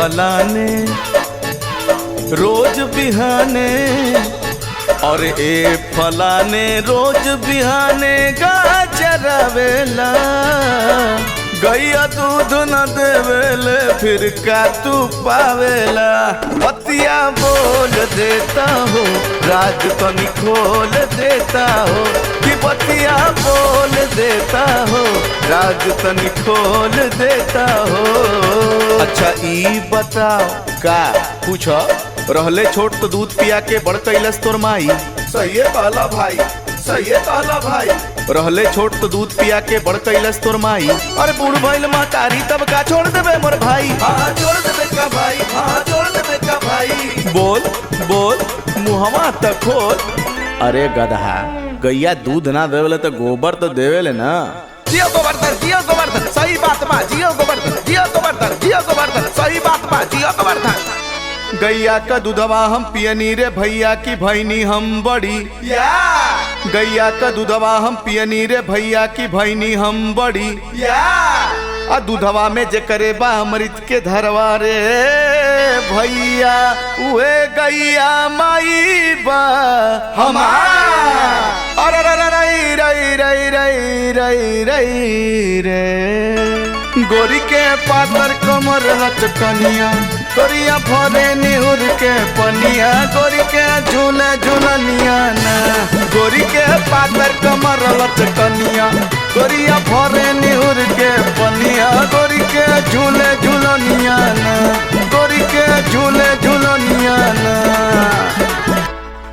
फलाने रोज बिहाने और ए फलाने रोज बिहाने गाय चरावेला। गैया दूध न देवेले फिर का तू पावेला। बतिया बोल देता हो राज तनी खोल देता हो कि बतिया बोल देता हो राज तनी खोल देता हो। अच्छा ई बताओ का पूछो रहले छोट तो दूध पिया के बड़ कैलस तोर माई। सही कहला भाई, सही कहला भाई। रहले छोट तो दूध पिया के बड़ कैलस तोर माई। अरे बूढ़ भइल महतारी तब का छोड़ देबे मोर भाई। हाँ छोड़ देबे का भाई, हाँ छोड़ देबे का भाई। बोल बोल मुहवा तक खोल। अरे गधा गैया दूध ना देवेले तो गोबर तो देवेले ना। जियो गोवर्धन, जियो गोवर्धन, सही बात बा। जियो गोवर्धन, जियो गोवर्धन, जियो गोवर्धन, सही बात बा। जियो गोवर्धन। गैया का दूधवा हम पियनी रे भैया की भैनी हम बड़ी। या गैया का दूधवा हम पियनी रे भैया की भैनी हम बड़ी। या आ दूधवा में जे करे बा अमृत के धरवा रे भैया उहे गैया माई बा हमार। अरे रे रे रे रे रे रे रे रे गोरी के पातर कमर लचकनिया गोरिया भरे निहुर के पनिया। गोरी के झूले झूलनिया ना। गोरी के पातर कमर लचकनिया गोरिया भरे निहुर के पनिया। गोरी के झूले झूलनिया ना। गोरी के झूले झूलनिया ना।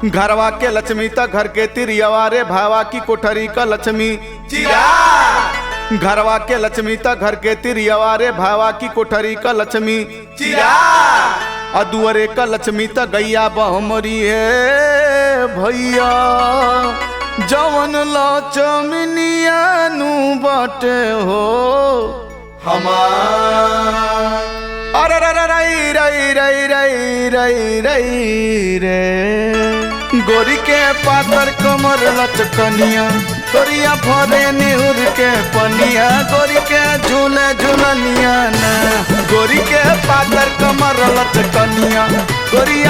घरवा के लक्ष्मी त घर के तिरियवा रे भावा की कोठरी का लक्ष्मी। जिया घरवा के लक्ष्मी त घर के तिरियवा रे भावा की कोठरी का लक्ष्मी। जिया अदुअरे का लक्ष्मी त गैया बहमरी है भैया। जवन लक्ष्मीनिया नु बाटे हो हमार। अरे रे रे रे रे रे रे रे रे गोरी के पातर कमर लचकनिया गोरिया भरे निहुर के पनिया। गोरी के झूले झूलनिया ना। गोरी के पातर कमर लचकनिया गोरिया